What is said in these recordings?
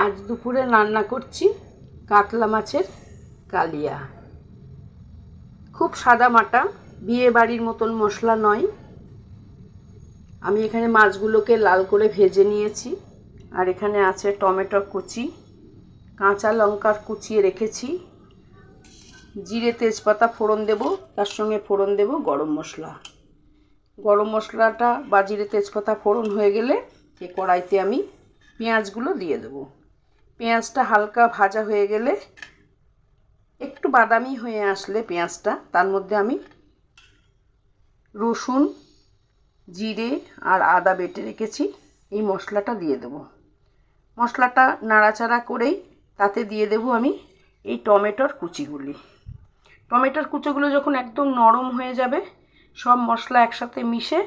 আজ দুপুরে রান্না করছি কাতলা মাছের কালিয়া। খুব সাদা মাটা, বিয়ে বাড়ির মতন মশলা নয়। আমি এখানে মাছগুলোকে লাল করে ভেজে নিয়েছি। আর এখানে আছে টমেটো কুচি, কাঁচা লঙ্কা কুচিয়ে রেখেছি, জিরে তেজপাতা ফোড়ন দেব, তার সঙ্গে ফোড়ন দেব গরম মশলা। গরম মশলাটা বা জিরে তেজপাতা ফোড়ন হয়ে গেলে এই কড়াইতে আমি পেঁয়াজগুলো দিয়ে দেবো। পেঁয়াজটা হালকা ভাজা হয়ে গেলে, একটু বাদামি হয়ে আসলে পেঁয়াজটা, তার মধ্যে আমি রসুন, জিরে আর আদা বেটে রেখেছি এই মশলাটা দিয়ে দেবো। মশলাটা নাড়াচাড়া করেই তাতে দিয়ে দেবো আমি এই টমেটোর কুচিগুলি। টমেটোর কুচিগুলো যখন একদম নরম হয়ে যাবে, সব মশলা একসাথে মিশে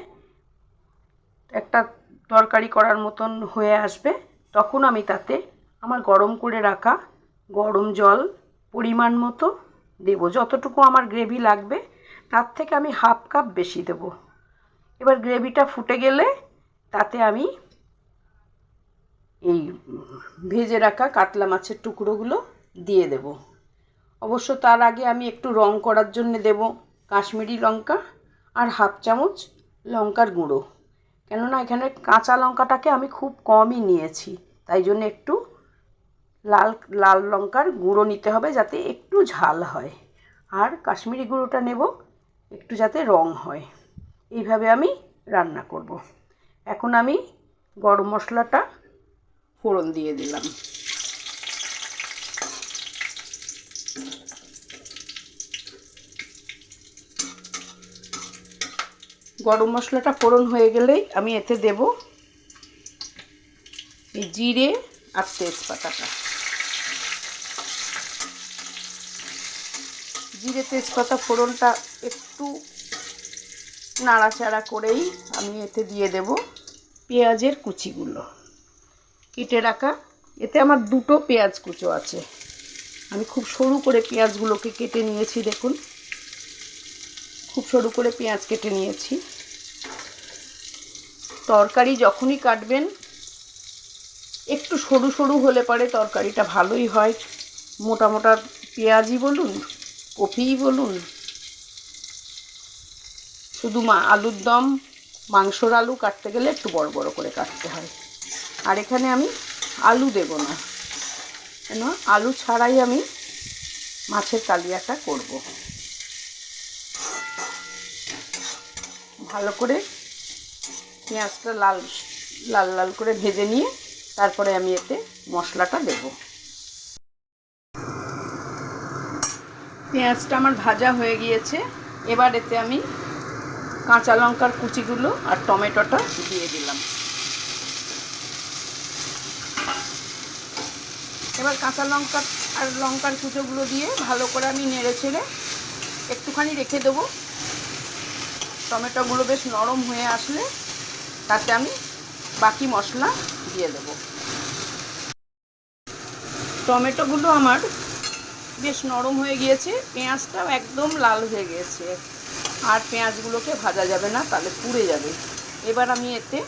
একটা তরকারি করার মতন হয়ে আসবে, তখন আমি তাতে আমার গরম করে রাখা গরম জল পরিমাণ মতো দেবো। যতটুকু আমার গ্রেভি লাগবে তার থেকে আমি হাফ কাপ বেশি দেবো। এবার গ্রেভিটা ফুটে গেলে তাতে আমি এই ভেজে রাখা কাতলা মাছের টুকরোগুলো দিয়ে দেব। অবশ্য তার আগে আমি একটু রং করার জন্য দেব কাশ্মীরি লঙ্কা আর হাফ চামচ লঙ্কার গুঁড়ো। কেননা এখানে কাঁচা লঙ্কাটাকে আমি খুব কমই নিয়েছি, তাই জন্য একটু লাল লঙ্কার গুঁড়ো নিতে হবে যাতে একটু ঝাল হয়। আর কাশ্মীরি গুঁড়োটা নেব একটু যাতে রং হয়। এইভাবে আমি রান্না করব। এখন আমি গরম মশলাটা ফোড়ন দিয়ে দিলাম। গরম মশলাটা ফোড়ন হয়ে গেলেই আমি এতে দেব এই জিরে আর তেজপাতাটা। জিরে তেজপাতা ফোড়নটা একটু নাড়াচাড়া করেই আমি এতে দিয়ে দেব পেঁয়াজের কুচিগুলো কেটে রাখা। এতে আমার দুটো পেঁয়াজ কুচো আছে। আমি খুব সরু করে পেঁয়াজগুলোকে কেটে নিয়েছি, দেখুন খুব সরু করে পেঁয়াজ কেটে নিয়েছি। তরকারি যখনই কাটবেন একটু সরু সরু হলে পরে তরকারিটা ভালোই হয়। মোটা মোটা পেঁয়াজই বলুন, কপিই বলুন, শুধু আলুর দম, মাংসর আলু কাটতে গেলে একটু বড় বড় করে কাটতে হয়। আর এখানে আমি আলু দেব না, কেন আলু ছাড়াই আমি মাছের কালিয়াটা করব। ভালো করে পেঁয়াজটা লাল লাল লাল করে ভেজে নিয়ে তারপরে আমি এতে মশলাটা দেব। পেঁয়াজটা আমার ভাজা হয়ে গিয়েছে। এবার এতে আমি কাঁচা লঙ্কার কুচিগুলো আর টমেটোটা দিয়ে দিলাম। এবার কাঁচা লঙ্কা আর লঙ্কার কুচোগুলো দিয়ে ভালো করে আমি নেড়ে ছেড়ে একটুখানি রেখে দেবো। টমেটোগুলো বেশ নরম হয়ে আসলে তাতে আমি বাকি মশলা দিয়ে দেব। টমেটোগুলো আমার বেশ নরম হয়ে গিয়েছে, পেঁয়াজটাও একদম লাল হয়ে গিয়েছে। আর পেঁয়াজগুলোকে ভাজা যাবে না, তাহলে পুড়ে যাবে। এবার আমি এতে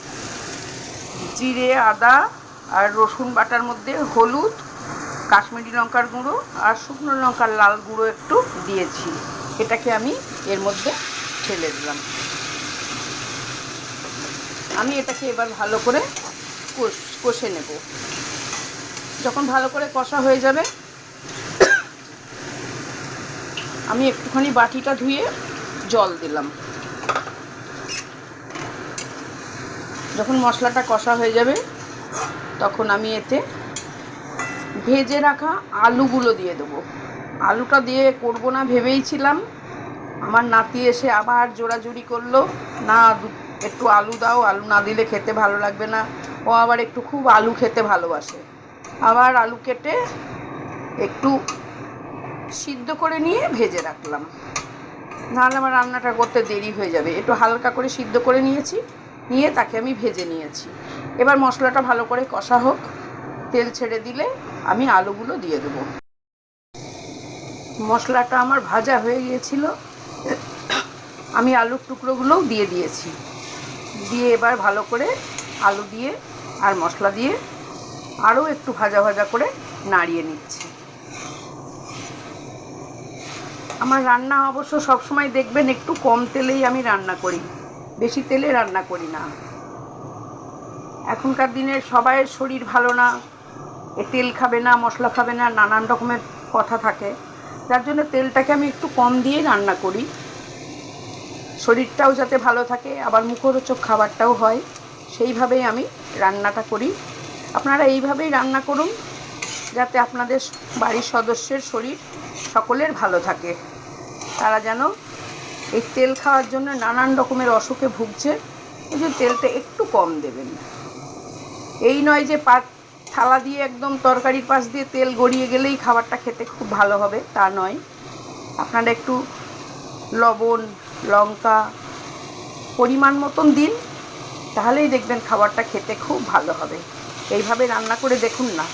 জিরে, আদা আর রসুন বাটার মধ্যে হলুদ, কাশ্মীরি লঙ্কার গুঁড়ো আর শুকনো লঙ্কার লাল গুঁড়ো একটু দিয়েছি। এটাকে আমি এর মধ্যে ঢেলে দিলাম। আমি এটাকে এবার ভালো করে কষে নেব। যখন ভালো করে কষা হয়ে যাবে, আমি একটুখানি বাটিটা ধুয়ে জল দিলাম। যখন মশলাটা কষা হয়ে যাবে তখন আমি এতে ভেজে রাখা আলুগুলো দিয়ে দেবো। আলুটা দিয়ে করবো না ভেবেইছিলাম, আমার নাতি এসে আবার জোরাজুরি করলো, না একটু আলু দাও, আলু না দিলে খেতে ভালো লাগবে না। ও আবার একটু খুব আলু খেতে ভালোবাসে। আবার আলু কেটে একটু সিদ্ধ করে নিয়ে ভেজে রাখলাম, নাহলে আমার রান্নাটা করতে দেরি হয়ে যাবে। একটু হালকা করে সিদ্ধ করে নিয়েছি, নিয়ে তাকে আমি ভেজে নিয়েছি। এবার মশলাটা ভালো করে কষা হোক, তেল ছেড়ে দিলে আমি আলুগুলো দিয়ে দেবো। মশলাটা আমার ভাজা হয়ে গিয়েছিল, আমি আলুর টুকরোগুলোও দিয়ে দিয়েছি। দিয়ে এবার ভালো করে আলু দিয়ে আর মশলা দিয়ে আরও একটু ভাজা ভাজা করে নাড়িয়ে নিচ্ছি। আমার রান্না অবশ্য সবসময় দেখবেন একটু কম তেলেই আমি রান্না করি, বেশি তেলে রান্না করি না। এখনকার দিনের সবাইয়ের শরীর ভালো না, তেল খাবে না, মশলা খাবে না, নানান রকমের কথা থাকে, যার জন্য তেলটাকে আমি একটু কম দিয়ে রান্না করি, শরীরটাও যাতে ভালো থাকে, আবার মুখরোচক খাবারটাও হয়, সেইভাবেই আমি রান্নাটা করি। আপনারা এইভাবেই রান্না করুন, যাতে আপনাদের বাড়ির সদস্যের শরীর সকলের ভালো থাকে। তারা যেন এই তেল খাওয়ার জন্য নানান রকমের অসুখে ভুগছে, এই যে তেলটা একটু কম দেবেন। এই নয় যে থালা দিয়ে একদম তরকারির পাশ দিয়ে তেল গড়িয়ে গেলেই খাবারটা খেতে খুব ভালো হবে, তা নয়। আপনারা একটু লবণ, লঙ্কা পরিমাণ মতন দিন, তাহলেই দেখবেন খাবারটা খেতে খুব ভালো হবে। এইভাবে রান্না করে দেখুন না,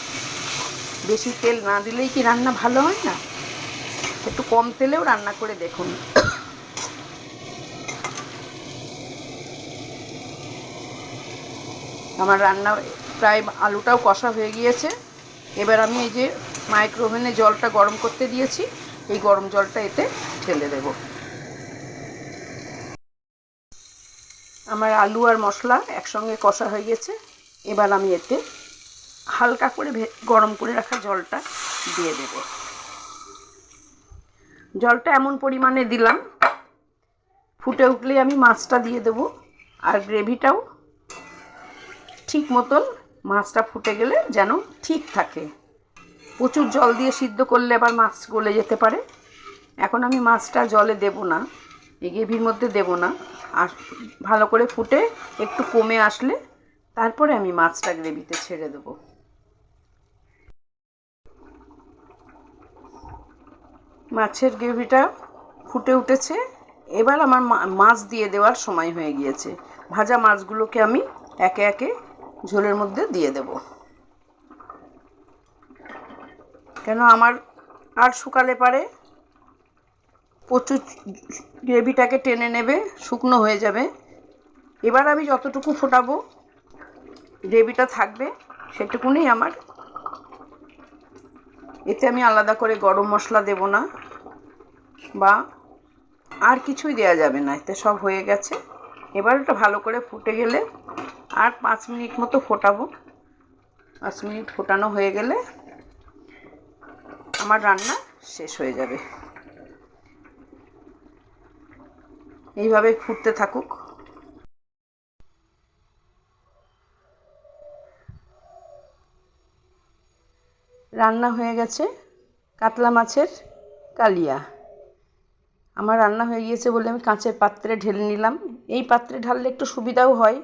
বেশি তেল না দিলেই কি রান্না ভালো হয় না? একটু কম তেলেও রান্না করে দেখুন। আমার রান্না প্রায় আলুটাও কষা হয়ে গিয়েছে। এবার আমি এই যে মাইক্রো ওভেনে জলটা গরম করতে দিয়েছি, এই গরম জলটা এতে ঢেলে দেব। আমার আলু আর মশলা একসঙ্গে কষা হয়ে গেছে। এবার আমি এতে হালকা করে গরম করে রাখা জলটা দিয়ে দেব। জলটা এমন পরিমাণে দিলাম, ফুটে উঠলে আমি মাছটা দিয়ে দেব। আর গ্রেভিটাও ঠিক মতন, মাছটা ফুটে গেলে যেন ঠিক থাকে। প্রচুর জল দিয়ে সিদ্ধ করলে আবার মাছ গলে যেতে পারে। এখন আমি মাছটা জলে দেব না, এই গ্রেভির মধ্যে দেব না। আর ভালো করে ফুটে একটু কমে আসলে তারপরে আমি মাছটা গ্রেভিতে ছেড়ে দেব। মাছের গ্রেভিটা ফুটে উঠেছে, এবার আমার মাছ দিয়ে দেওয়ার সময় হয়ে গিয়েছে। ভাজা মাছগুলোকে আমি একে একে ঝোলের মধ্যে দিয়ে দেব, কেন আমার আর শুকালে পারে প্রচুর গ্রেভিটাকে টেনে নেবে, শুকনো হয়ে যাবে। এবার আমি যতটুকু ফোটাবো গ্রেভিটা থাকবে সেটুকুনি আমার। এতে আমি আলাদা করে গরম মশলা দেব না, বা আর কিছুই দেওয়া যাবে না, এতে সব হয়ে গেছে। এবার ওটা ভালো করে ফুটে গেলে আর 5 মিনিট মতো ফোটাবো। 5 মিনিট ফোটানো হয়ে গেলে আমার রান্না শেষ হয়ে যাবে। এইভাবে ফুটতে থাকুক। রান্না হয়ে গেছে কাতলা মাছের কালিয়া। আমার রান্না হয়ে গিয়েছে বলে আমি কাঁচের পাত্রে ঢেলে নিলাম। এই পাত্রে ঢাললে একটু সুবিধাও হয়,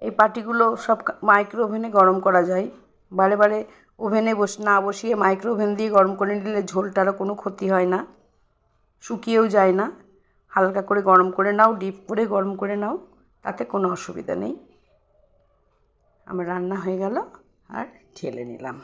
এই পাটিগুলো সব মাইক্রো ওভেনে গরম করা যায়। বারে বারে ওভেনে না বসিয়ে মাইক্রো ওভেন দিয়ে গরম করে নিলে ঝোলটারও কোনো ক্ষতি হয় না, শুকিয়েও যায় না। হালকা করে গরম করে নাও, ডিপ করে গরম করে নাও, তাতে কোনো অসুবিধা নেই। আমার রান্না হয়ে গেল আর ঢেলে নিলাম।